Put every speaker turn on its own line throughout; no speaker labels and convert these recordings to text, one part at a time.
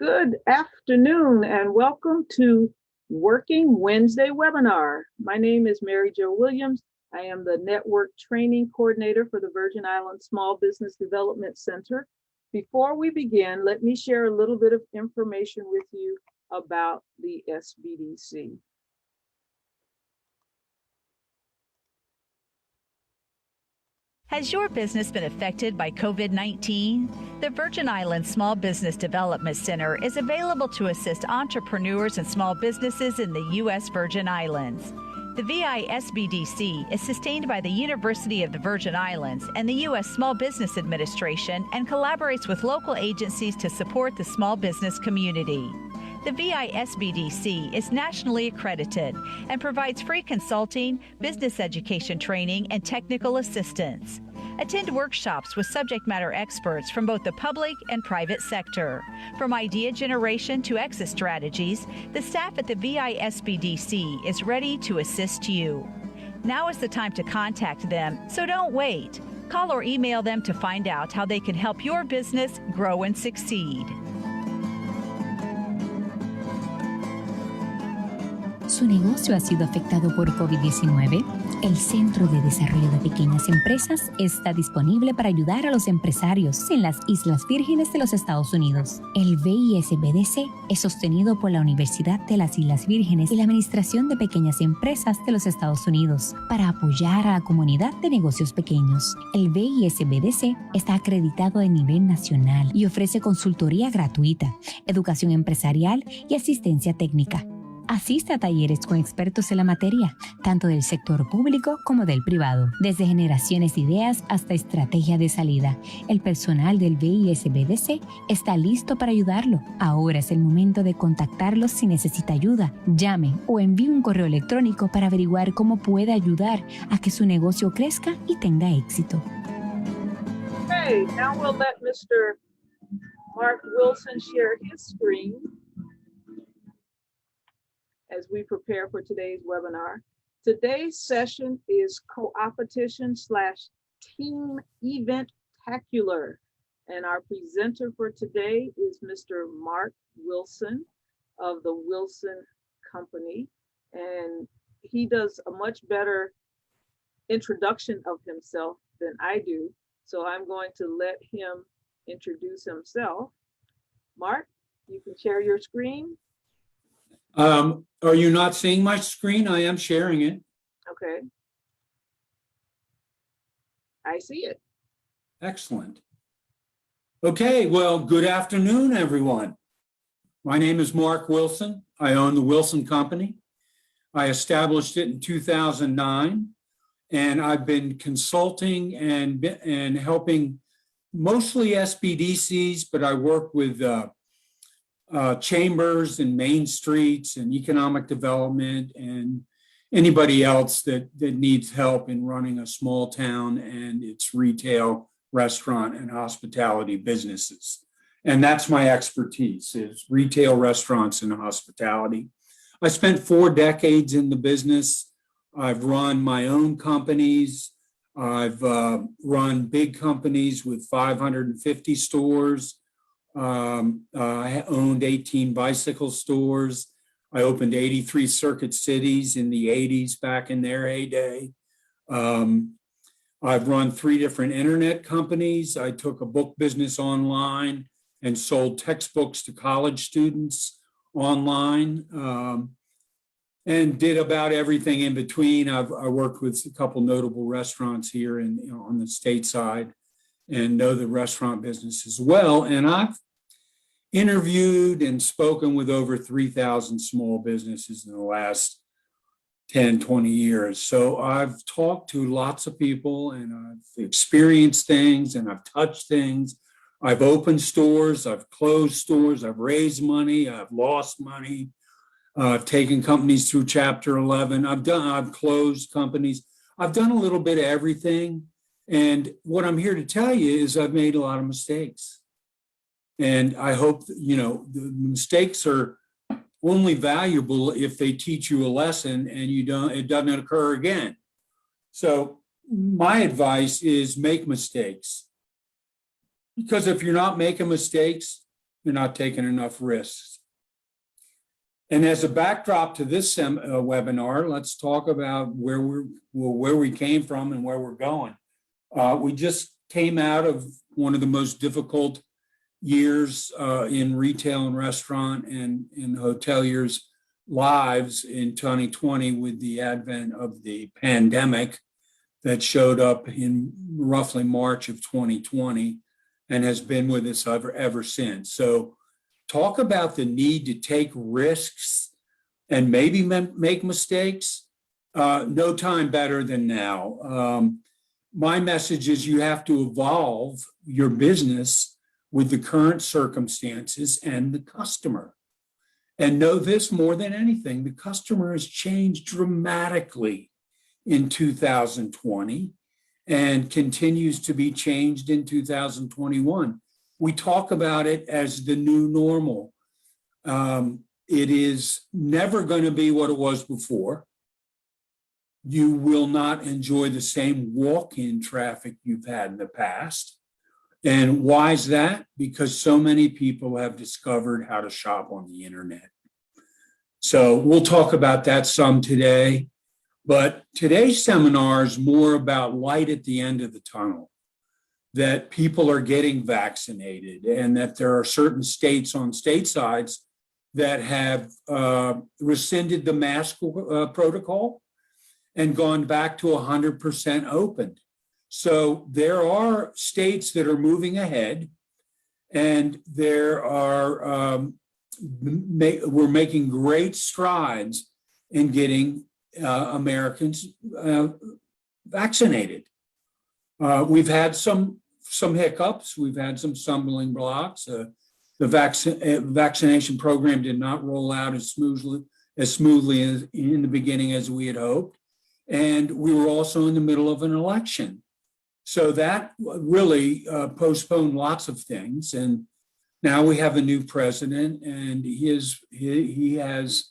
Good afternoon and welcome to Working Wednesday webinar. My name is Mary Jo Williams. I am the Network Training Coordinator for the Virgin Islands Small Business Development Center. Before we begin, let me share a little bit of information with you about the SBDC.
Has your business been affected by COVID-19? The Virgin Islands Small Business Development Center is available to assist entrepreneurs and small businesses in the U.S. Virgin Islands. The VISBDC is sustained by the University of the Virgin Islands and the U.S. Small Business Administration and collaborates with local agencies to support the small business community. The VISBDC is nationally accredited and provides free consulting, business education training, and technical assistance. Attend workshops with subject matter experts from both the public and private sector. From idea generation to exit strategies, the staff at the VISBDC is ready to assist you. Now is the time to contact them, so don't wait. Call or email them to find out how they can help your business grow and succeed.
¿Su negocio ha sido afectado por COVID-19? El Centro de Desarrollo de Pequeñas Empresas está disponible para ayudar a los empresarios en las Islas Vírgenes de los Estados Unidos. El VISBDC es sostenido por la Universidad de las Islas Vírgenes y la Administración de Pequeñas Empresas de los Estados Unidos para apoyar a la comunidad de negocios pequeños. El VISBDC está acreditado a nivel nacional y ofrece consultoría gratuita, educación empresarial y asistencia técnica. Asiste a talleres con expertos en la materia, tanto del sector público como del privado. Desde generaciones de ideas hasta estrategia de salida, el personal del VISBDC está listo para ayudarlo. Ahora es el momento de contactarlos si necesita ayuda. Llame o envíe un correo electrónico para averiguar cómo puede ayudar a que su negocio crezca y tenga éxito.
Okay, now we'll let Mr. Mark Wilson share his screen as we prepare for today's webinar. Today's session is Coopetition / Team Eventacular. And our presenter for today is Mr. Mark Wilson of the Wilson Company. And he does a much better introduction of himself than I do. So I'm going to let him introduce himself. Mark, you can share your screen.
Are you not seeing my screen? I am sharing it.
Okay. I see it.
Excellent. Okay, well, good afternoon, everyone. My name is Mark Wilson. I own the Wilson Company. I established it in 2009, and I've been consulting and helping mostly SBDCs, but I work with chambers and main streets and economic development and anybody else that needs help in running a small town and its retail, restaurant, and hospitality businesses. And that's my expertise, is retail, restaurants, and hospitality. I spent 4 decades in the business. I've run my own companies. I've run big companies with 550 stores. I owned 18 bicycle stores. I opened 83 Circuit Cities in the 80s, back in their heyday. I've run 3 different internet companies. I took a book business online and sold textbooks to college students online, and did about everything in between. I worked with a couple notable restaurants here on the state side, and know the restaurant business as well. And I've interviewed and spoken with over 3,000 small businesses in the last 10, 20 years. So I've talked to lots of people, and I've experienced things, and I've touched things. I've opened stores, I've closed stores, I've raised money, I've lost money, I've taken companies through Chapter 11. I've closed companies. I've done a little bit of everything. And what I'm here to tell you is I've made a lot of mistakes. And I hope, the mistakes are only valuable if they teach you a lesson and it doesn't occur again. So my advice is make mistakes. Because if you're not making mistakes, You're not taking enough risks. And as a backdrop to this webinar, let's talk about where we came from and where we're going. We just came out of one of the most difficult years in retail and restaurant and in hoteliers' lives in 2020 with the advent of the pandemic that showed up in roughly March of 2020 and has been with us ever since. So talk about the need to take risks and maybe make mistakes. No time better than now. My message is you have to evolve your business with the current circumstances and the customer. And know this more than anything, the customer has changed dramatically in 2020 and continues to be changed in 2021. We talk about it as the new normal. It is never going to be what it was before. You will not enjoy the same walk-in traffic you've had in the past. And why is that? Because so many people have discovered how to shop on the internet. So we'll talk about that some today. But today's seminar is more about light at the end of the tunnel, that people are getting vaccinated and that there are certain states on state sides that have rescinded the mask protocol and gone back to 100% open. So there are states that are moving ahead, and there are we're making great strides in getting Americans vaccinated. We've had some hiccups. We've had some stumbling blocks. The vaccination program did not roll out as smoothly as in the beginning as we had hoped. And we were also in the middle of an election. So that really postponed lots of things. And now we have a new president, and he has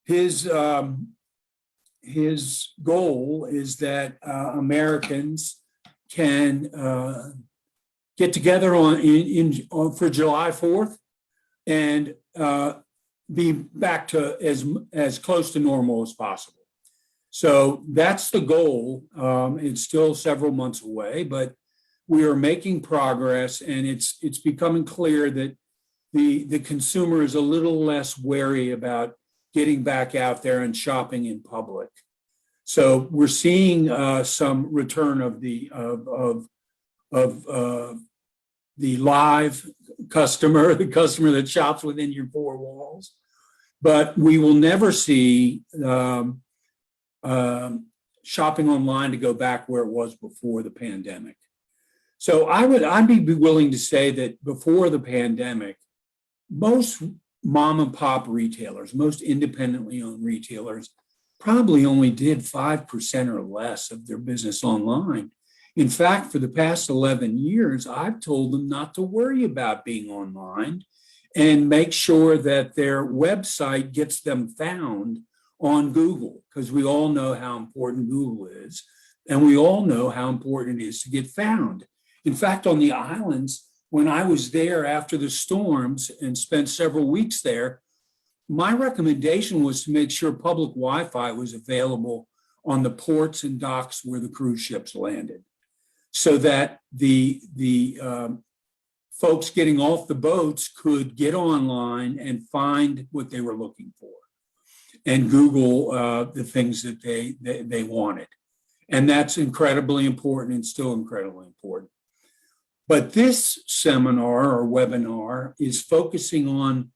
his goal is that Americans can get together for July 4th and be back to as close to normal as possible. So that's the goal. It's still several months away, but we are making progress, and it's becoming clear that the consumer is a little less wary about getting back out there and shopping in public. So we're seeing some return of the live customer, the customer that shops within your four walls, but we will never see shopping online to go back where it was before the pandemic. So I'd be willing to say that before the pandemic, most mom and pop retailers, most independently owned retailers, probably only did 5% or less of their business online. In fact, for the past 11 years, I've told them not to worry about being online and make sure that their website gets them found on Google, because we all know how important Google is, and we all know how important it is to get found. In fact, on the islands, when I was there after the storms and spent several weeks there, my recommendation was to make sure public Wi-Fi was available on the ports and docks where the cruise ships landed, so that the folks getting off the boats could get online and find what they were looking for and Google the things that they wanted. And that's incredibly important and still incredibly important. But this seminar or webinar is focusing on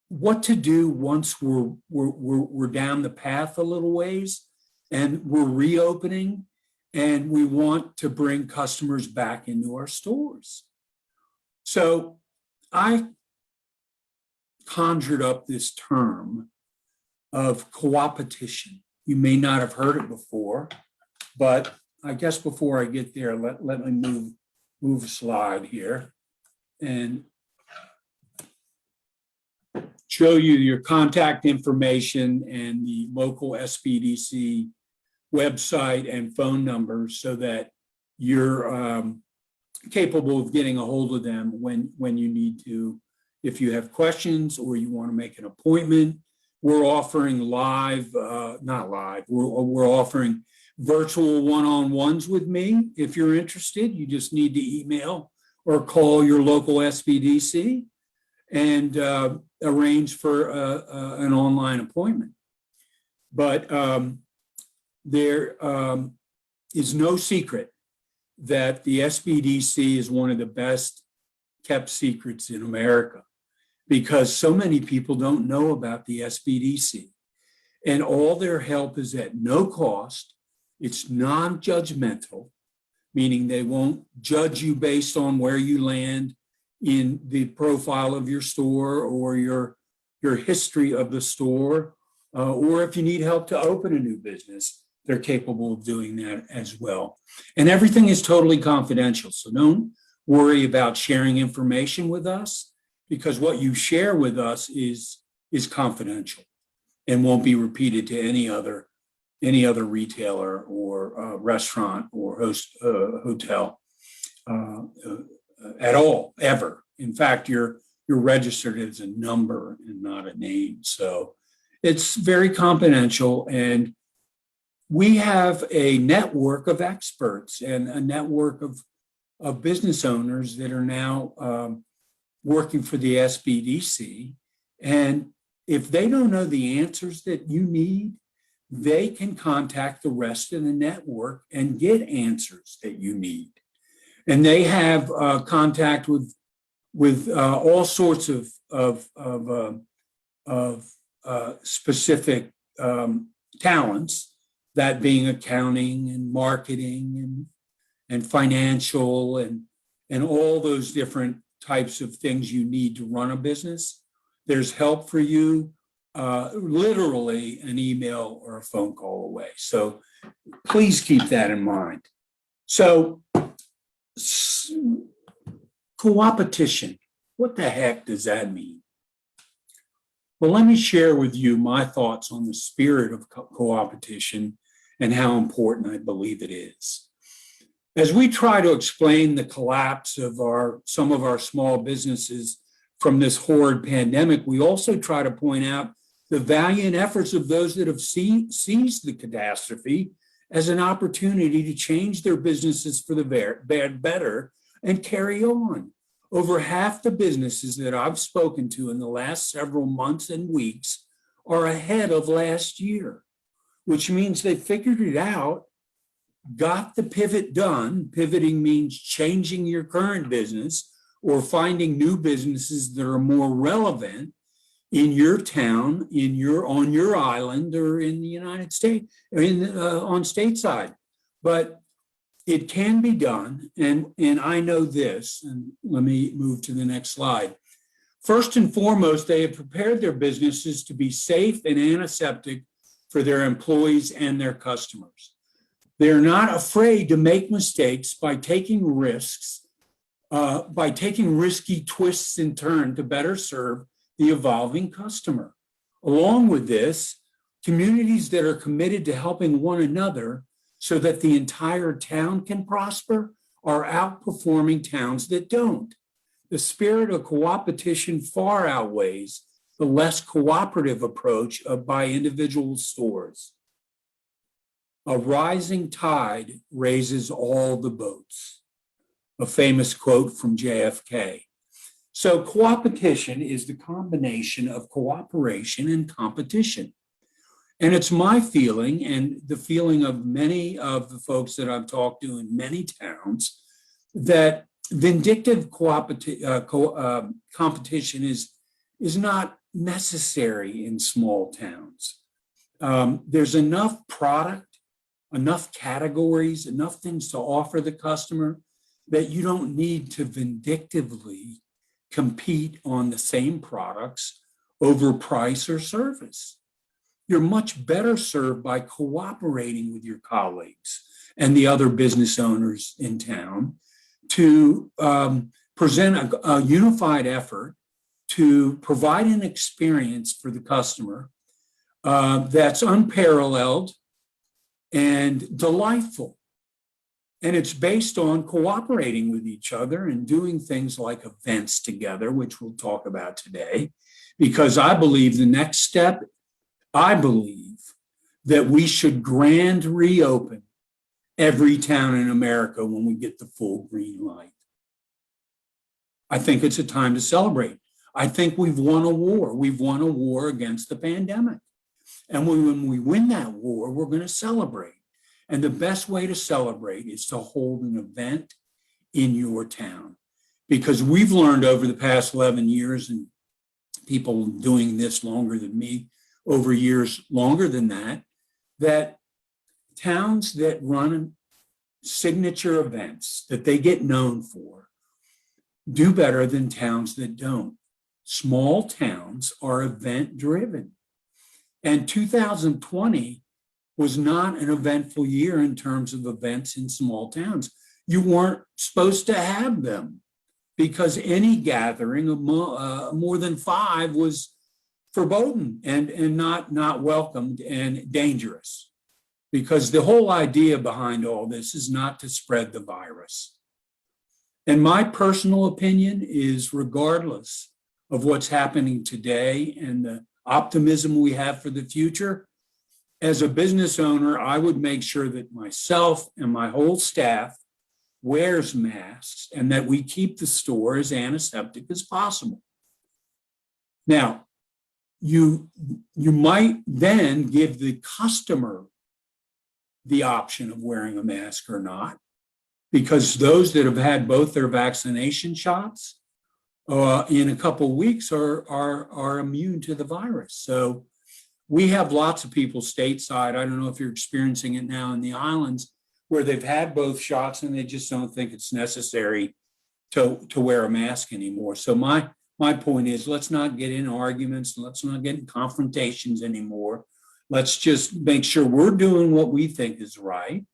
what to do once we're down the path a little ways and we're reopening and we want to bring customers back into our stores. So I conjured up this term of coopetition. You may not have heard it before, but I guess before I get there, let me move a slide here and show you your contact information and the local SBDC website and phone numbers so that you're capable of getting a hold of them when you need to if you have questions or you want to make an appointment. We're offering not live, we're offering virtual one-on-ones with me. If you're interested, you just need to email or call your local SBDC and arrange for an online appointment. But there is no secret that the SBDC is one of the best kept secrets in America, because so many people don't know about the SBDC. And all their help is at no cost. It's non-judgmental, meaning they won't judge you based on where you land in the profile of your store or your history of the store, or if you need help to open a new business, they're capable of doing that as well. And everything is totally confidential. So don't worry about sharing information with us, because what you share with us is confidential and won't be repeated to any other retailer or restaurant or hotel at all, ever. In fact, you're registered as a number and not a name. So it's very confidential. And we have a network of experts and a network of business owners that are now working for the SBDC. And if they don't know the answers that you need, they can contact the rest of the network and get answers that you need. And they have contact with all sorts of specific talents, that being accounting and marketing and financial and all those different types of things you need to run a business. There's help for you, literally an email or a phone call away. So please keep that in mind. So coopetition, what the heck does that mean? Well, let me share with you my thoughts on the spirit of coopetition and how important I believe it is. As we try to explain the collapse of some of our small businesses from this horrid pandemic, we also try to point out the valiant efforts of those that have seized the catastrophe as an opportunity to change their businesses for the better and carry on. Over half the businesses that I've spoken to in the last several months and weeks are ahead of last year, which means they figured it out, got the pivot done. Pivoting means changing your current business or finding new businesses that are more relevant in your town, on your island, or in the United States, or on stateside. But it can be done, and I know this, and let me move to the next slide. First and foremost, they have prepared their businesses to be safe and antiseptic for their employees and their customers. They're not afraid to make mistakes by taking risks, by taking risky twists and turns to better serve the evolving customer. Along with this, communities that are committed to helping one another so that the entire town can prosper are outperforming towns that don't. The spirit of coopetition far outweighs the less cooperative approach by individual stores. A rising tide raises all the boats, a famous quote from JFK. So coopetition is the combination of cooperation and competition. And it's my feeling, and the feeling of many of the folks that I've talked to in many towns, that vindictive competition is not necessary in small towns. There's enough product, enough categories, enough things to offer the customer that you don't need to vindictively compete on the same products over price or service. You're much better served by cooperating with your colleagues and the other business owners in town to present a unified effort to provide an experience for the customer that's unparalleled and delightful. And it's based on cooperating with each other and doing things like events together, which we'll talk about today, because I believe the next step, I believe that we should grand reopen every town in America when we get the full green light. I think it's a time to celebrate. I think we've won a war. We've won a war against the pandemic. And when we win that war, we're going to celebrate. And the best way to celebrate is to hold an event in your town. Because we've learned over the past 11 years, and people doing this longer than me, over years longer than that towns that run signature events that they get known for do better than towns that don't. Small towns are event driven. And 2020 was not an eventful year in terms of events in small towns. You weren't supposed to have them because any gathering of more than 5 was verboten and not welcomed and dangerous. Because the whole idea behind all this is not to spread the virus. And my personal opinion is, regardless of what's happening today and the optimism we have for the future, as a business owner, I would make sure that myself and my whole staff wears masks and that we keep the store as antiseptic as possible. Now, you might then give the customer the option of wearing a mask or not, because those that have had both their vaccination shots in a couple of weeks are immune to the virus. So we have lots of people stateside. I don't know if you're experiencing it now in the islands, where they've had both shots and they just don't think it's necessary to wear a mask anymore. So my point is, let's not get in arguments. Let's not get in confrontations anymore. Let's just make sure we're doing what we think is right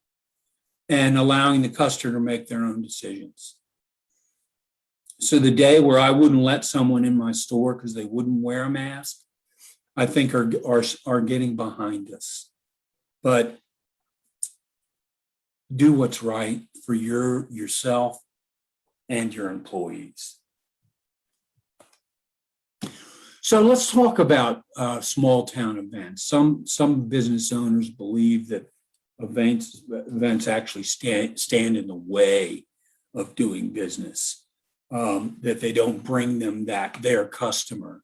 and allowing the customer to make their own decisions. So the day where I wouldn't let someone in my store because they wouldn't wear a mask, I think are getting behind us. But do what's right for yourself and your employees. So let's talk about small town events. Some business owners believe that events actually stand in the way of doing business, that they don't bring them their customer,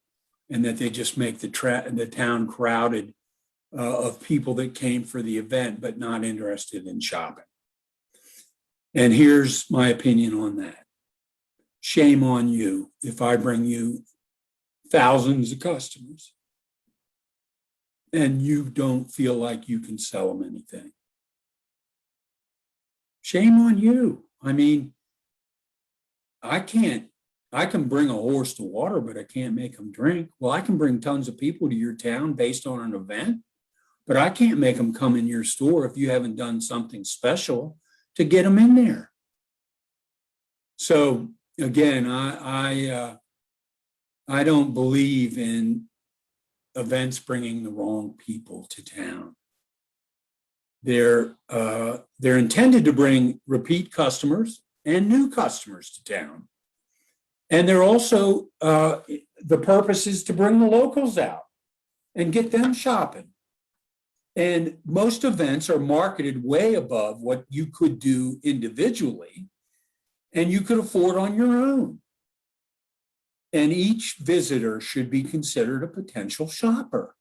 and that they just make the town crowded of people that came for the event but not interested in shopping. And here's my opinion on that. Shame on you if I bring you thousands of customers and you don't feel like you can sell them anything. Shame on you. I mean, I can bring a horse to water, but I can't make them drink. Well, I can bring tons of people to your town based on an event, but I can't make them come in your store if you haven't done something special to get them in there. So again, I don't believe in events bringing the wrong people to town. They're intended to bring repeat customers and new customers to town. And they're also, the purpose is to bring the locals out and get them shopping. And most events are marketed way above what you could do individually and you could afford on your own. And each visitor should be considered a potential shopper.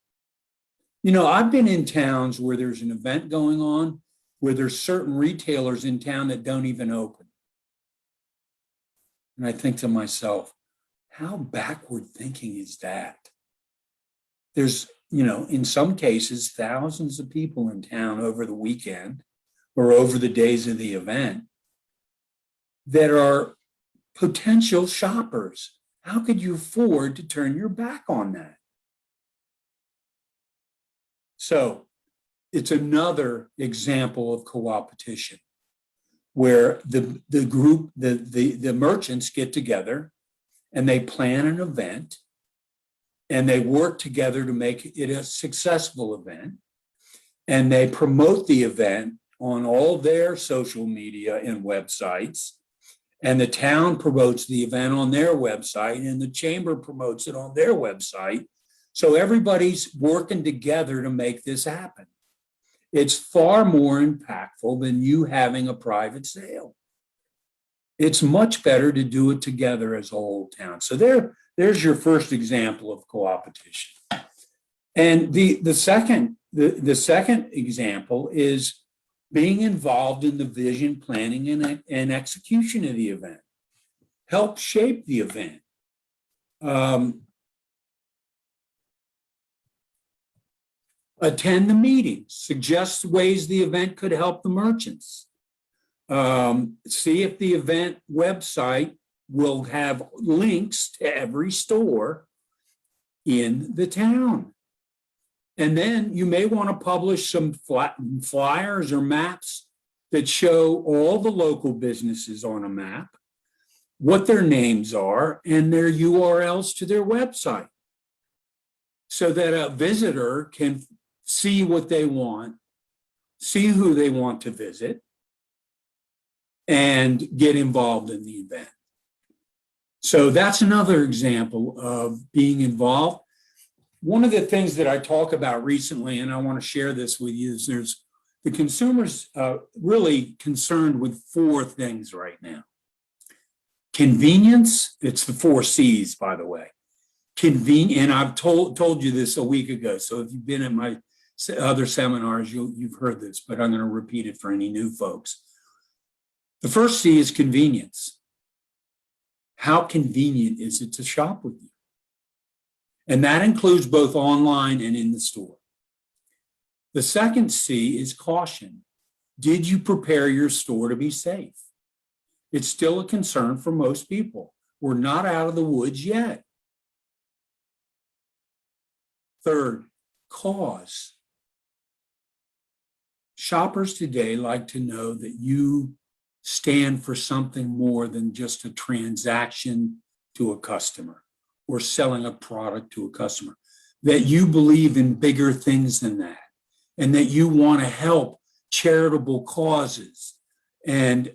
You know, I've been in towns where there's an event going on, where there's certain retailers in town that don't even open. And I think to myself, how backward thinking is that? There's, in some cases, thousands of people in town over the weekend or over the days of the event that are potential shoppers. How could you afford to turn your back on that? So it's another example of coopetition, where the group, the merchants get together and they plan an event and they work together to make it a successful event, and they promote the event on all their social media and websites, and the town promotes the event on their website, and the chamber promotes it on their website. So everybody's working together to make this happen. It's far more impactful than you having a private sale. It's much better to do it together as a whole town. So there's your first example of coopetition. And the second example is being involved in the vision, planning, and execution of the event. Help shape the event. Attend the meetings. Suggest ways the event could help the merchants. See if the event website will have links to every store in the town. And then you may want to publish some flyers or maps that show all the local businesses on a map, what their names are, and their URLs to their website, so that a visitor can see what they want, see who they want to visit, and get involved in the event. So that's another example of being involved. One of the things that I talk about recently, and I want to share this with you, is there's the consumers really concerned with four things right now. Convenience, it's the 4 C's, by the way. And I've told you this a week ago, so if you've been at my other seminars, you've heard this, but I'm going to repeat it for any new folks. The first C is convenience. How convenient is it to shop with you? And that includes both online and in the store. The second C is caution. Did you prepare your store to be safe? It's still a concern for most people. We're not out of the woods yet. Third, cause. Shoppers today like to know that you stand for something more than just a transaction to a customer or selling a product to a customer, that you believe in bigger things than that, and that you want to help charitable causes and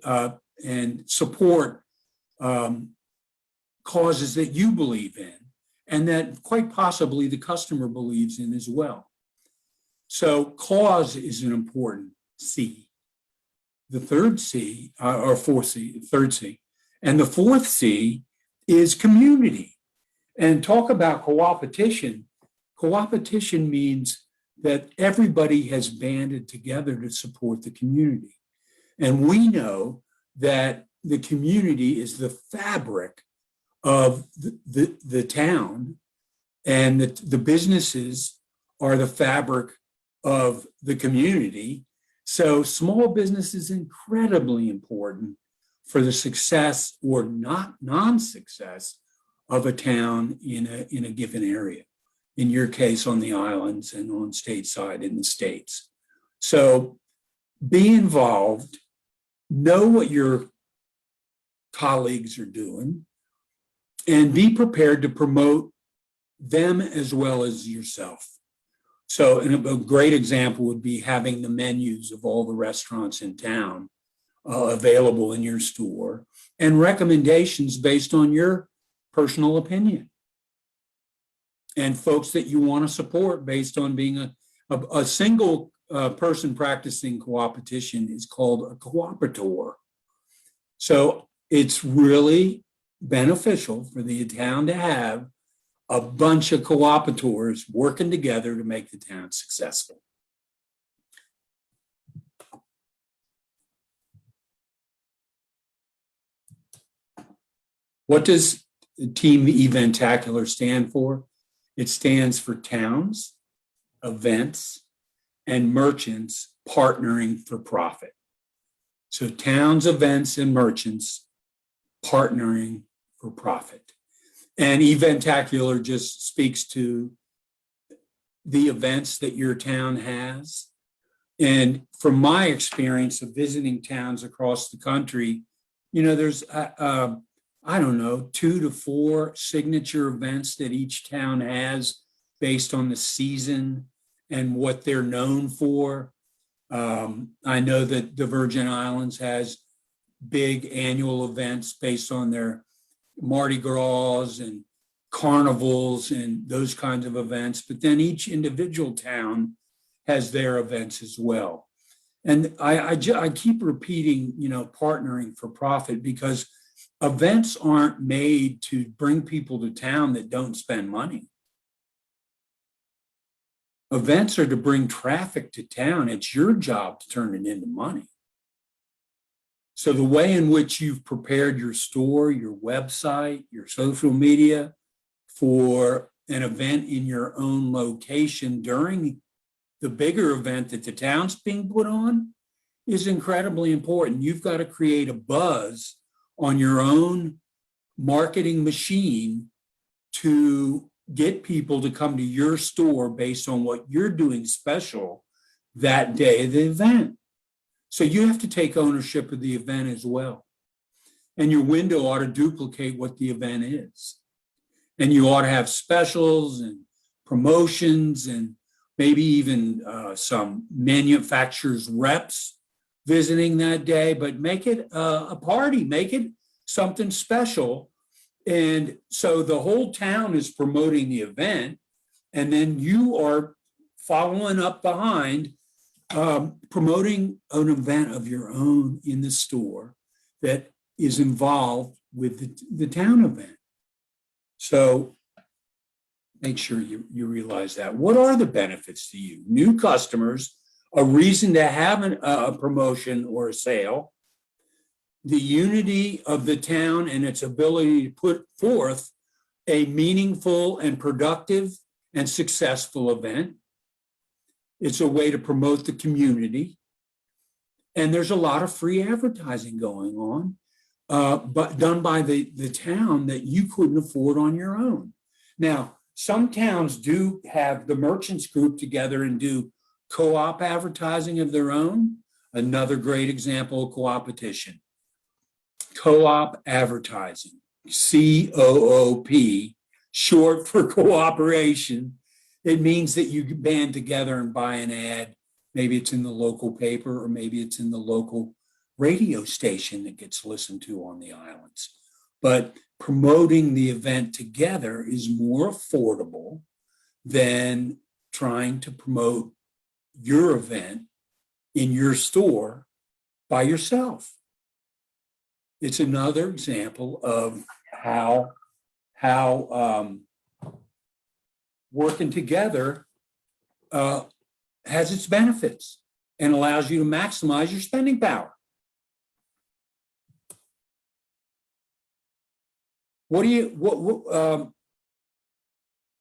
support causes that you believe in, and that quite possibly the customer believes in as well. So cause is an important C. The third C, or fourth C, third C, and the fourth C is community. And talk about coopetition. Coopetition means that everybody has banded together to support the community. And we know that the community is the fabric of the town, and the businesses are the fabric of the community. So small business is incredibly important for the success or not non-success of a town in a given area. In your case, on the islands and on stateside in the States. So be involved, know what your colleagues are doing, and be prepared to promote them as well as yourself. So a great example would be having the menus of all the restaurants in town available in your store, and recommendations based on your personal opinion, and folks that you want to support based on being a single person practicing coopetition is called a cooperator. So it's really beneficial for the town to have a bunch of cooperators working together to make the town successful. What does Team Eventacular stand for? It stands for towns, events, and merchants partnering for profit. So towns, events, and merchants partnering for profit. And Eventacular just speaks to the events that your town has. And from my experience of visiting towns across the country, there's, I don't know, 2 to 4 signature events that each town has based on the season and what they're known for. I know that the Virgin Islands has big annual events based on their Mardi Gras and carnivals and those kinds of events, but then each individual town has their events as well. And I keep repeating, partnering for profit, because events aren't made to bring people to town that don't spend money. Events are to bring traffic to town. It's your job to turn it into money. So the way in which you've prepared your store, your website, your social media for an event in your own location during the bigger event that the town's being put on is incredibly important. You've got to create a buzz on your own marketing machine to get people to come to your store based on what you're doing special that day of the event. So you have to take ownership of the event as well. And your window ought to duplicate what the event is. And you ought to have specials and promotions and maybe even some manufacturers' reps visiting that day, but make it a party, make it something special. And so the whole town is promoting the event, and then you are following up behind, promoting an event of your own in the store that is involved with the town event. So make sure you realize that. What are the benefits to you? New customers, a reason to have a promotion or a sale, the unity of the town and its ability to put forth a meaningful and productive and successful event. It's a way to promote the community. And there's a lot of free advertising going on, but done by the town that you couldn't afford on your own. Now, some towns do have the merchants group together and do co-op advertising of their own. Another great example of Coopetition. Co-op advertising, COOP, short for cooperation. It means that you band together and buy an ad. Maybe it's in the local paper, or maybe it's in the local radio station that gets listened to on the islands. But promoting the event together is more affordable than trying to promote your event in your store by yourself. It's another example of how working together has its benefits and allows you to maximize your spending power. The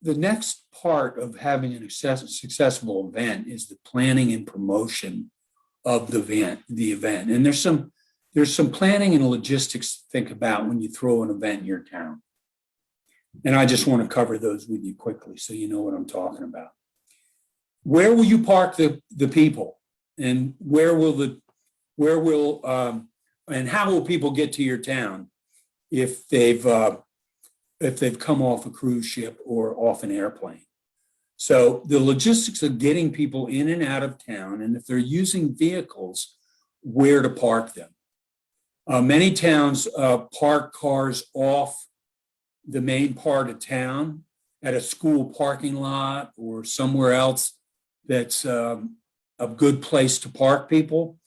next part of having an successful event is the planning and promotion of the event. And there's some planning and logistics to think about when you throw an event in your town. And I just want to cover those with you quickly so you know what I'm talking about. Where will you park the people? And and how will people get to your town if they've come off a cruise ship or off an airplane? So the logistics of getting people in and out of town, and if they're using vehicles, where to park them. Many towns park cars off the main part of town at a school parking lot or somewhere else that's a good place to park people.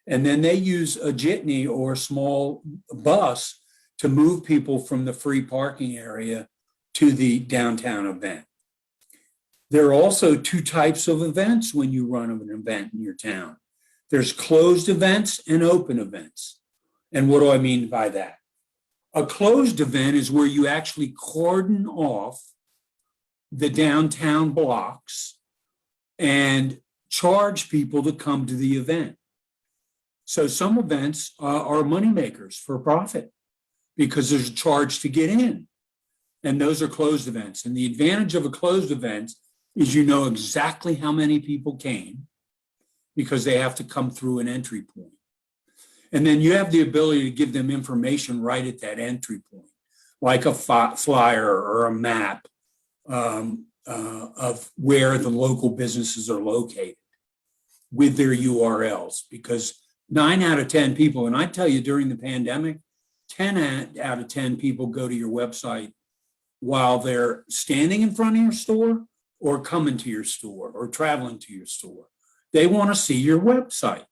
And then they use a jitney or a small bus to move people from the free parking area to the downtown event. There are also two types of events when you run an event in your town. There's closed events and open events. And what do I mean by that? A closed event is where you actually cordon off the downtown blocks and charge people to come to the event. So some events are moneymakers for profit because there's a charge to get in. And those are closed events. And the advantage of a closed event is you know exactly how many people came because they have to come through an entry point. And then you have the ability to give them information right at that entry point, like a flyer or a map of where the local businesses are located. with their URLs, because 9 out of 10 people, and I tell you during the pandemic, 10 out of 10 people go to your website while they're standing in front of your store or coming to your store or traveling to your store. They want to see your website.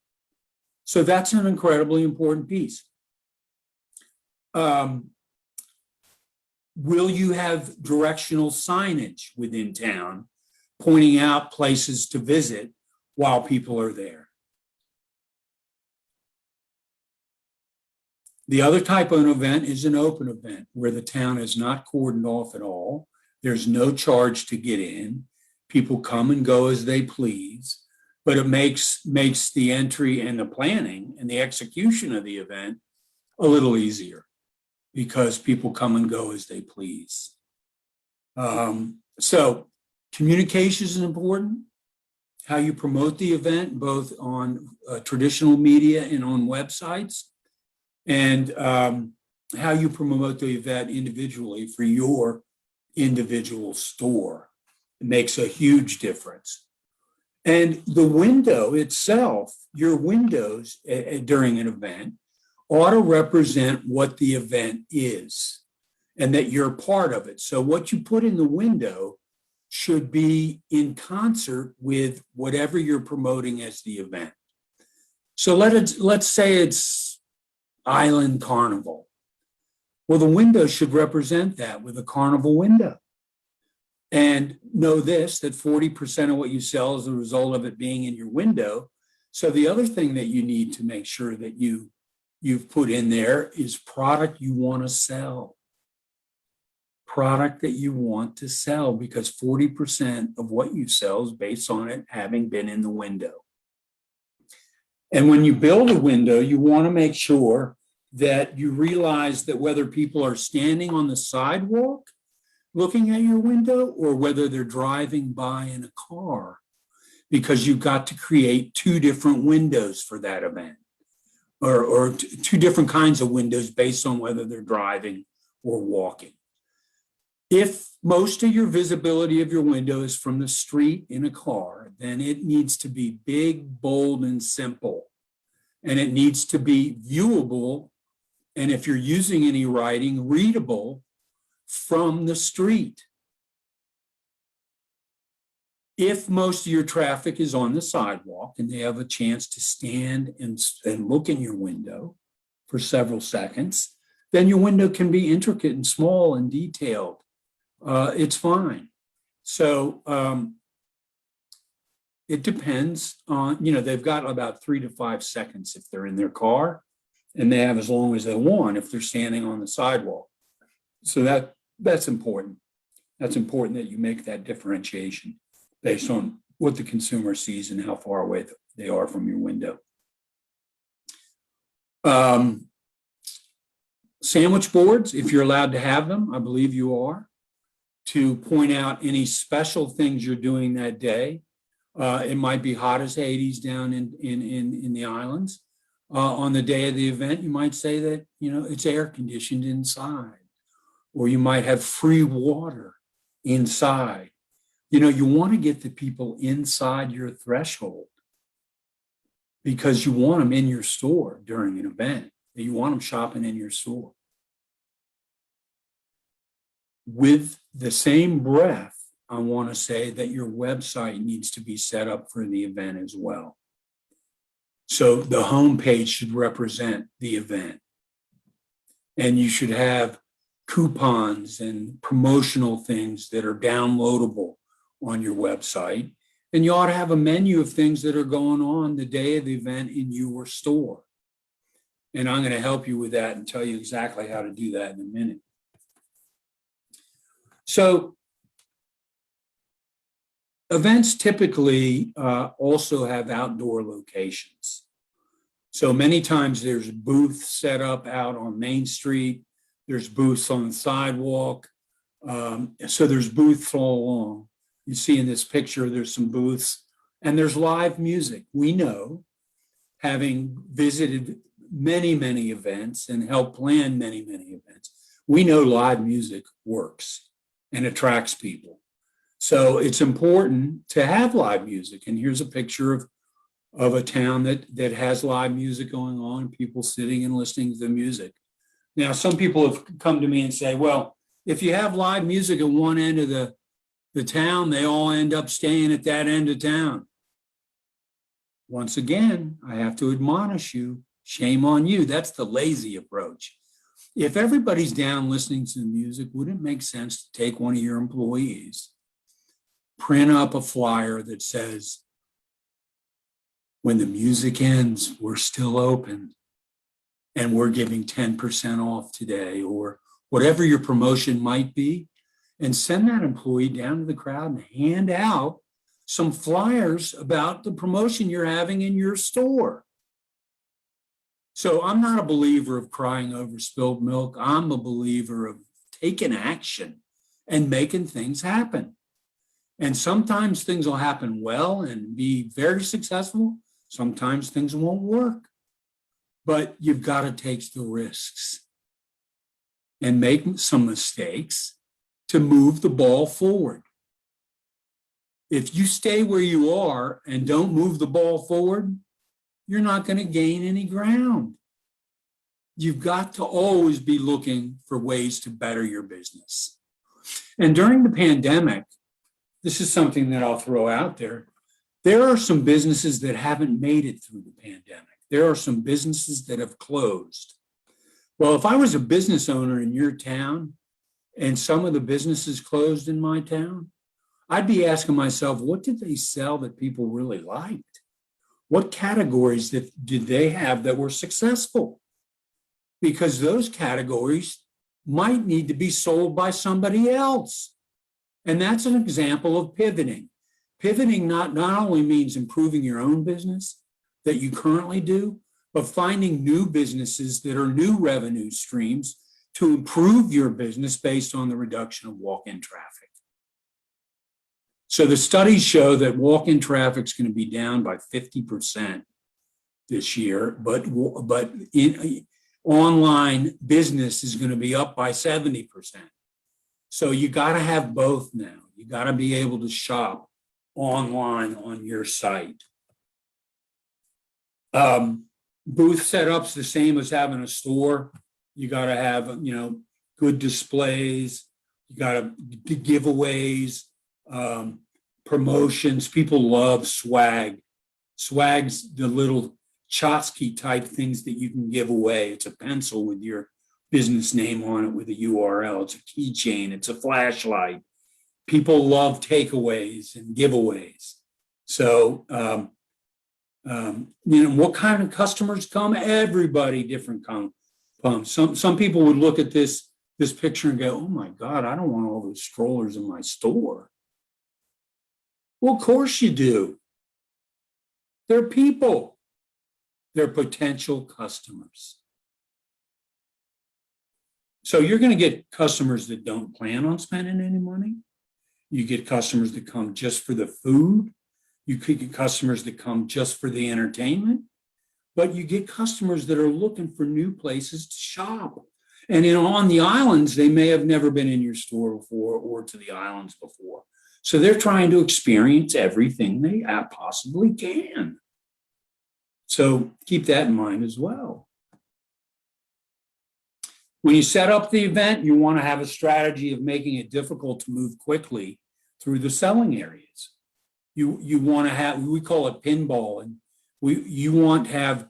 So that's an incredibly important piece. Will you have directional signage within town pointing out places to visit while people are there? The other type of an event is an open event where the town is not cordoned off at all. There's no charge to get in. People come and go as they please, but it makes the entry and the planning and the execution of the event a little easier because people come and go as they please. So communication is important. How you promote the event, both on traditional media and on websites, and how you promote the event individually for your individual store. It makes a huge difference. And the window itself, your windows during an event, ought to represent what the event is and that you're part of it. So what you put in the window should be in concert with whatever you're promoting as the event. So let's say it's Island Carnival. Well, the window should represent that with a carnival window. And know this, that 40% of what you sell is a result of it being in your window. So the other thing that you need to make sure that you've put in there is product you want to sell. Product that you want to sell, because 40% of what you sell is based on it having been in the window. And when you build a window, you want to make sure that you realize that whether people are standing on the sidewalk looking at your window or whether they're driving by in a car, because you've got to create two different windows for that event, or two different kinds of windows based on whether they're driving or walking. If most of your visibility of your window is from the street in a car, then it needs to be big, bold, and simple. And it needs to be viewable. And if you're using any writing, readable from the street. If most of your traffic is on the sidewalk and they have a chance to stand and look in your window for several seconds, then your window can be intricate and small and detailed. It's fine. So it depends on, they've got about 3 to 5 seconds if they're in their car, and they have as long as they want if they're standing on the sidewalk. So that's important. That's important that you make that differentiation based on what the consumer sees and how far away they are from your window. Sandwich boards, if you're allowed to have them, I believe you are, to point out any special things you're doing that day. It might be hot as Hades down in the islands. On the day of the event, you might say that, it's air conditioned inside, or you might have free water inside. You want to get the people inside your threshold because you want them in your store during an event. You want them shopping in your store. With the same breath, I want to say that your website needs to be set up for the event as well. So the homepage should represent the event. And you should have coupons and promotional things that are downloadable on your website. And you ought to have a menu of things that are going on the day of the event in your store. And I'm going to help you with that and tell you exactly how to do that in a minute. So events typically also have outdoor locations. So many times there's booths set up out on Main Street. There's booths on the sidewalk. So there's booths all along. You see in this picture, there's some booths and there's live music. We know, having visited many, many events and helped plan many, many events, we know live music works and attracts people. So it's important to have live music. And here's a picture of of a town that has live music going on, people sitting and listening to the music. Now, some people have come to me and say, well, if you have live music at one end of the town, they all end up staying at that end of town. Once again, I have to admonish you, shame on you. That's the lazy approach. If everybody's down listening to the music, wouldn't it make sense to take one of your employees, print up a flyer that says, when the music ends, we're still open and we're giving 10% off today, or whatever your promotion might be, and send that employee down to the crowd and hand out some flyers about the promotion you're having in your store. So I'm not a believer of crying over spilled milk. I'm a believer of taking action and making things happen. And sometimes things will happen well and be very successful. Sometimes things won't work. But you've got to take the risks and make some mistakes to move the ball forward. If you stay where you are and don't move the ball forward, you're not going to gain any ground. You've got to always be looking for ways to better your business. And during the pandemic, this is something that I'll throw out there. There are some businesses that haven't made it through the pandemic. There are some businesses that have closed. Well, if I was a business owner in your town and some of the businesses closed in my town, I'd be asking myself, what did they sell that people really liked? What categories did they have that were successful? Because those categories might need to be sold by somebody else. And that's an example of pivoting. Pivoting not only means improving your own business that you currently do, but finding new businesses that are new revenue streams to improve your business based on the reduction of walk-in traffic. So the studies show that walk-in traffic is going to be down by 50% this year, but online business is going to be up by 70%. So you got to have both now. You got to be able to shop online on your site. Booth setup's the same as having a store. You got to have, good displays. You got to do giveaways. Promotions. People love swag. Swag's the little tchotchke type things that you can give away. It's a pencil with your business name on it with a URL. It's a keychain. It's a flashlight. People love takeaways and giveaways. So, what kind of customers come? Everybody different comes. Some people would look at this picture and go, oh my God, I don't want all those strollers in my store. Well, of course you do. They're people. They're potential customers. So you're going to get customers that don't plan on spending any money. You get customers that come just for the food. You could get customers that come just for the entertainment. But you get customers that are looking for new places to shop. And on the islands, they may have never been in your store before or to the islands before. So they're trying to experience everything they possibly can. So keep that in mind as well. When you set up the event, you want to have a strategy of making it difficult to move quickly through the selling areas. You want to have, we call it pinball, and you want to have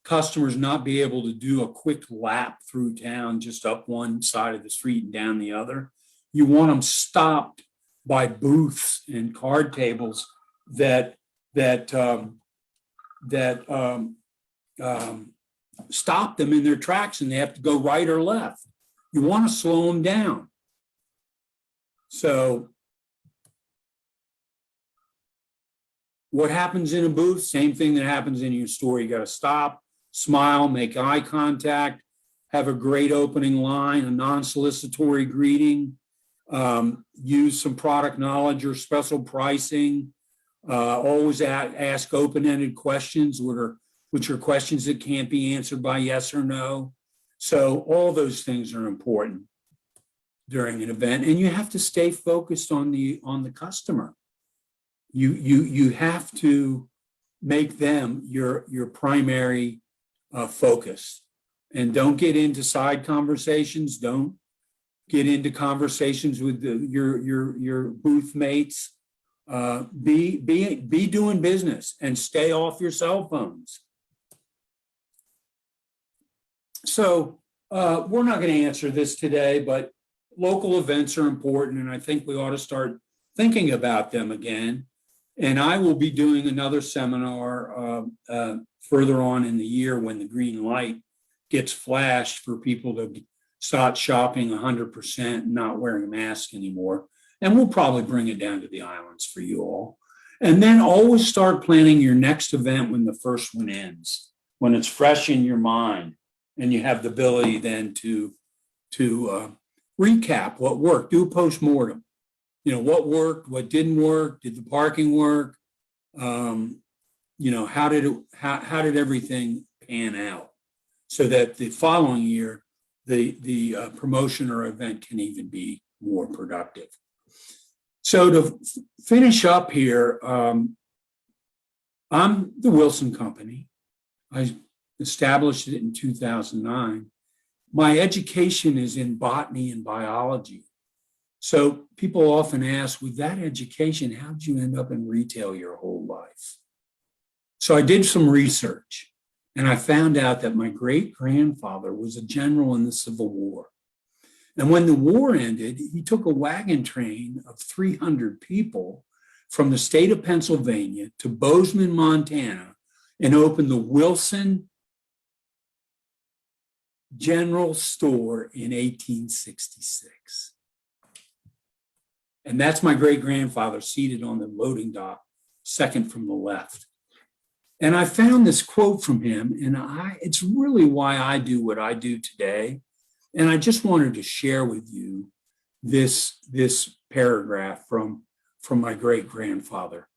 customers not be able to do a quick lap through town, just up one side of the street and down the other. You want them stopped by booths and card tables that stop them in their tracks and they have to go right or left. You want to slow them down. So what happens in a booth? Same thing that happens in your store. You got to stop, smile, make eye contact, have a great opening line, a non-solicitory greeting, use some product knowledge or special pricing, always ask open-ended questions, which are questions that can't be answered by yes or no. So all those things are important during an event, and you have to stay focused on the customer. You have to make them your primary focus. And don't get into side conversations. Don't get into conversations with your booth mates. Be doing business and stay off your cell phones. So we're not going to answer this today, but local events are important, and I think we ought to start thinking about them again. And I will be doing another seminar further on in the year when the green light gets flashed for people to start shopping 100% and not wearing a mask anymore. And we'll probably bring it down to the islands for you all. And then always start planning your next event when the first one ends, when it's fresh in your mind and you have the ability then to recap what worked, do a postmortem. You know, what worked, what didn't work, did the parking work? You know, how did everything pan out so that the following year, the promotion or event can even be more productive. So to finish up here, I'm the Wilson Company. I established it in 2009. My education is in botany and biology. So people often ask, with that education, how did you end up in retail your whole life? So I did some research, and I found out that my great-grandfather was a general in the Civil War. And when the war ended, he took a wagon train of 300 people from the state of Pennsylvania to Bozeman, Montana, and opened the Wilson General Store in 1866. And that's my great-grandfather seated on the loading dock, second from the left. And I found this quote from him, and it's really why I do what I do today. And I just wanted to share with you this paragraph from my great-grandfather.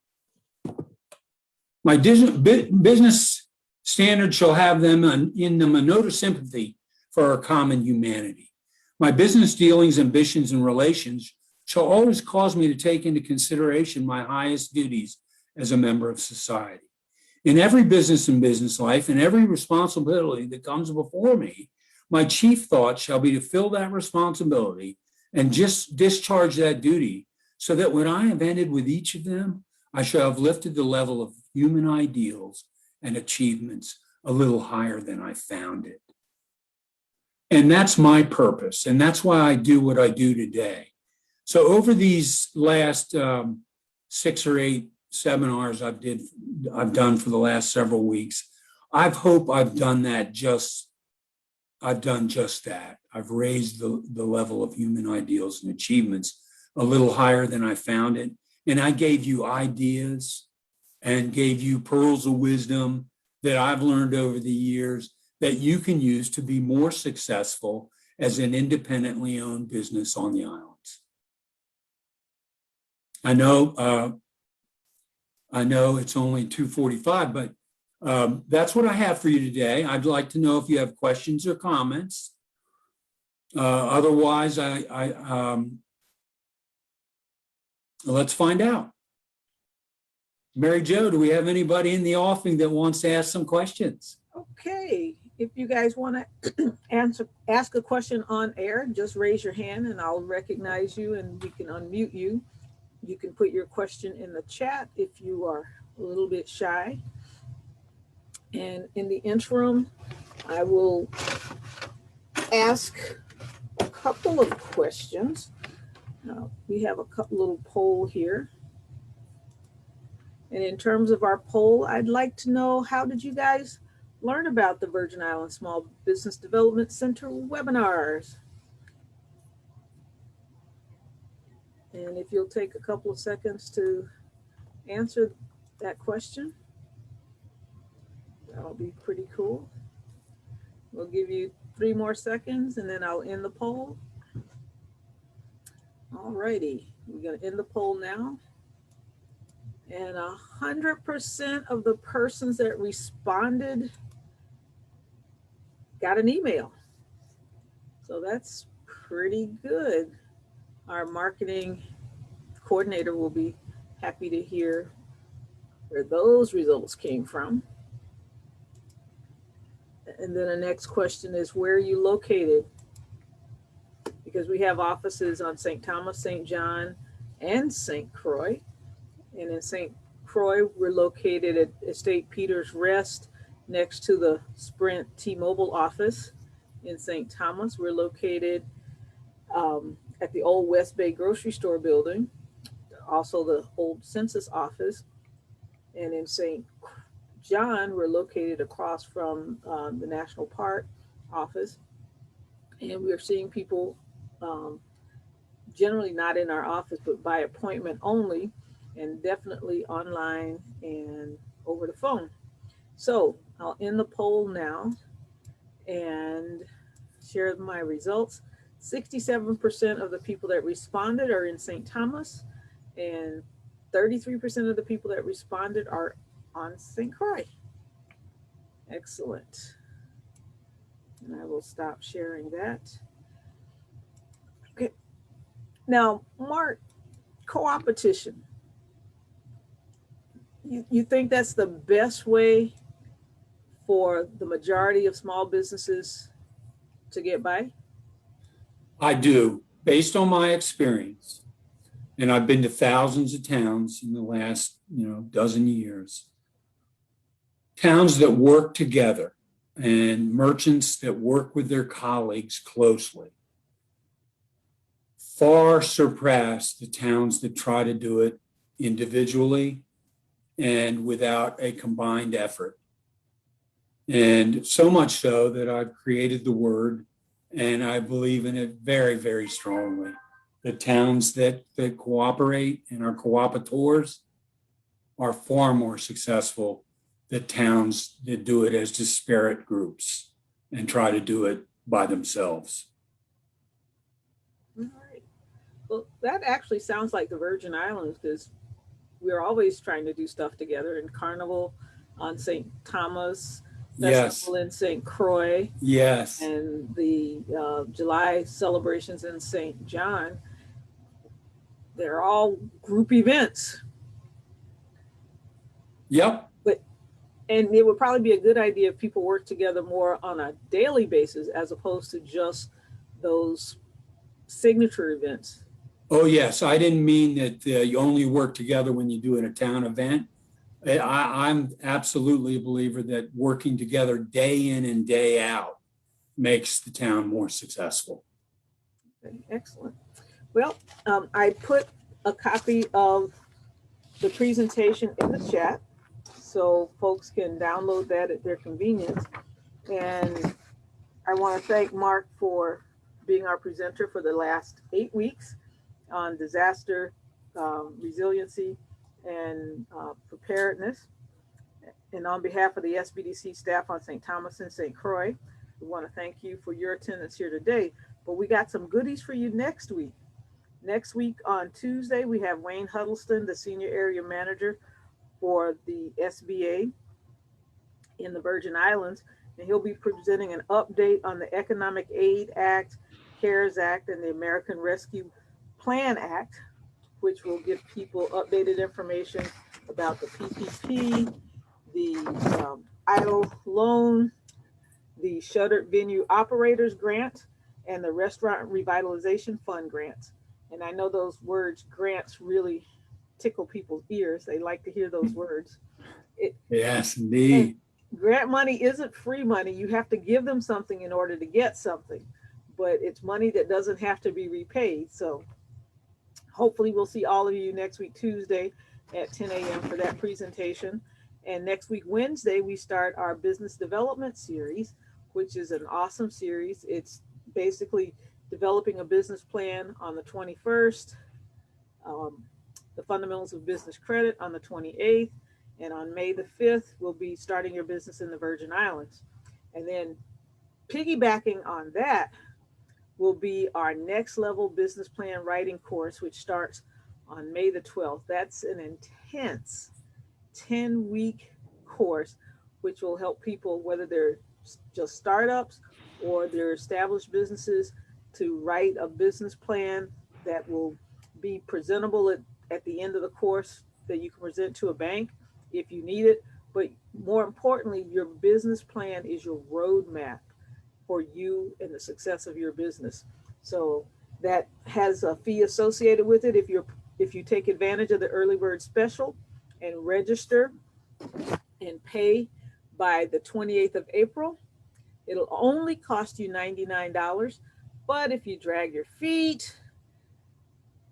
My business standards shall have them in them a note of sympathy for our common humanity. My business dealings, ambitions, and relations shall always cause me to take into consideration my highest duties as a member of society. In every business and business life, and every responsibility that comes before me, my chief thought shall be to fill that responsibility and just discharge that duty, so that when I have ended with each of them, I shall have lifted the level of human ideals and achievements a little higher than I found it. And that's my purpose, and that's why I do what I do today. So over these last 6 or 8 seminars I've done for the last several weeks, I hope I've done just that. I've raised the level of human ideals and achievements a little higher than I found it. And I gave you ideas and gave you pearls of wisdom that I've learned over the years that you can use to be more successful as an independently owned business on the islands. I know it's only 2:45, but that's what I have for you today. I'd like to know if you have questions or comments. Otherwise, let's find out. Mary Jo, do we have anybody in the offing that wants to ask some questions?
Okay, if you guys want to ask a question on air, just raise your hand and I'll recognize you and we can unmute you. You can put your question in the chat if you are a little bit shy. And in the interim, I will ask a couple of questions. We have a couple little poll here. And in terms of our poll, I'd like to know, how did you guys learn about the Virgin Islands Small Business Development Center webinars? And if you'll take a couple of seconds to answer that question, that'll be pretty cool. We'll give you 3 more seconds and then I'll end the poll. All righty, we're going to end the poll now. And 100% of the persons that responded got an email. So that's pretty good. Our marketing coordinator will be happy to hear where those results came from. And then the next question is, where are you located? Because we have offices on St. Thomas, St. John, and St. Croix. And in St. Croix, we're located at Estate Peters Rest next to the Sprint T-Mobile office. In St. Thomas, we're located at the old West Bay grocery store building, also the old census office. And in St. John, we're located across from the National Park office. And we're seeing people generally not in our office, but by appointment only, and definitely online and over the phone. So I'll end the poll now and share my results. 67% of the people that responded are in St. Thomas, and 33% of the people that responded are on St. Croix. Excellent. And I will stop sharing that. Okay. Now, Mark, Coopetition. You think that's the best way for the majority of small businesses to get by?
I do, based on my experience. And I've been to thousands of towns in the last, dozen years. Towns that work together and merchants that work with their colleagues closely far surpass the towns that try to do it individually and without a combined effort. And so much so that I've created the word, and I believe in it very, very strongly. The towns that cooperate and are cooperators are far more successful than towns that do it as disparate groups and try to do it by themselves.
All right. Well, that actually sounds like the Virgin Islands, because we're always trying to do stuff together. In Carnival on St. Thomas, Festival in St. Croix,
yes,
and the July celebrations in St. John. They're all group events.
Yep.
And it would probably be a good idea if people work together more on a daily basis as opposed to just those signature events.
Oh, yes. I didn't mean that you only work together when you do a town event. I'm absolutely a believer that working together day in and day out makes the town more successful.
Okay, excellent. Well, I put a copy of the presentation in the chat so folks can download that at their convenience. And I want to thank Mark for being our presenter for the last 8 weeks on disaster resiliency and preparedness. And on behalf of the SBDC staff on St. Thomas and St. Croix, we want to thank you for your attendance here today. But we got some goodies for you next week. Next week on Tuesday, we have Wayne Huddleston, the Senior Area Manager for the SBA in the Virgin Islands, and he'll be presenting an update on the Economic Aid Act, CARES Act, and the American Rescue Plan Act, which will give people updated information about the PPP, the idle loan, the Shuttered Venue Operators Grant, and the Restaurant Revitalization Fund grants. And I know those words, grants, really tickle people's ears. They like to hear those words.
Yes, indeed.
Grant money isn't free money. You have to give them something in order to get something, but it's money that doesn't have to be repaid. So hopefully we'll see all of you next week, Tuesday at 10 a.m. for that presentation. And next week, Wednesday, we start our business development series, which is an awesome series. It's basically developing a business plan on the 21st, the fundamentals of business credit on the 28th, and on May the 5th, we'll be starting your business in the Virgin Islands. And then piggybacking on that will be our next level business plan writing course, which starts on May the 12th. That's an intense 10-week course, which will help people, whether they're just startups or they're established businesses, to write a business plan that will be presentable at the end of the course that you can present to a bank if you need it. But more importantly, your business plan is your roadmap for you and the success of your business. So that has a fee associated with it if you take advantage of the early bird special and register and pay by the 28th of April. It'll only cost you $99. But if you drag your feet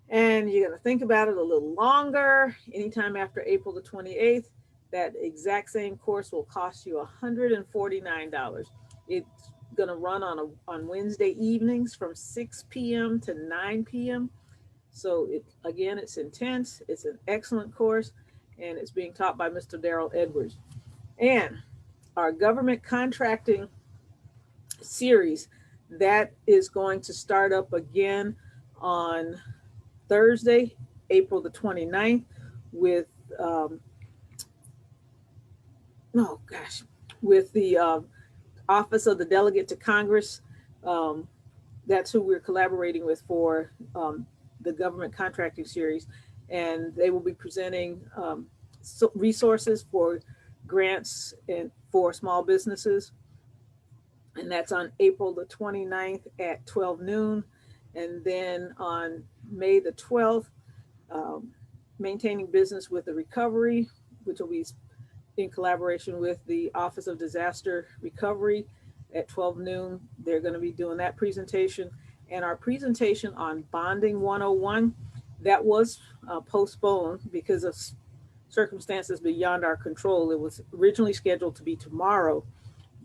and you're going to think about it a little longer, anytime after April the 28th, that exact same course will cost you $149. It's going to run on Wednesday evenings from 6 p.m. to 9 p.m. So it's intense. It's an excellent course, and it's being taught by Mr. Daryl Edwards. And our government contracting series, that is going to start up again on Thursday, April the 29th with with the Office of the Delegate to Congress. That's who we're collaborating with for the government contracting series. And they will be presenting resources for grants and for small businesses. And that's on April the 29th at 12 noon. And then on May the 12th, Maintaining Business with the Recovery, which will be in collaboration with the Office of Disaster Recovery at 12 noon. They're going to be doing that presentation. And our presentation on Bonding 101, that was postponed because of circumstances beyond our control. It was originally scheduled to be tomorrow,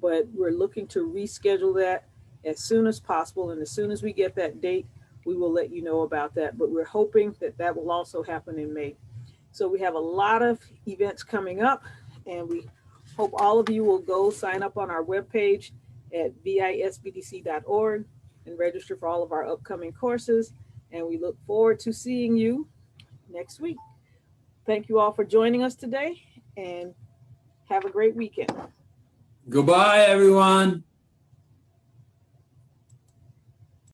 but we're looking to reschedule that as soon as possible. And as soon as we get that date, we will let you know about that. But we're hoping that that will also happen in May. So we have a lot of events coming up, and we hope all of you will go sign up on our webpage at visbdc.org and register for all of our upcoming courses. And we look forward to seeing you next week. Thank you all for joining us today, and have a great weekend.
Goodbye, everyone.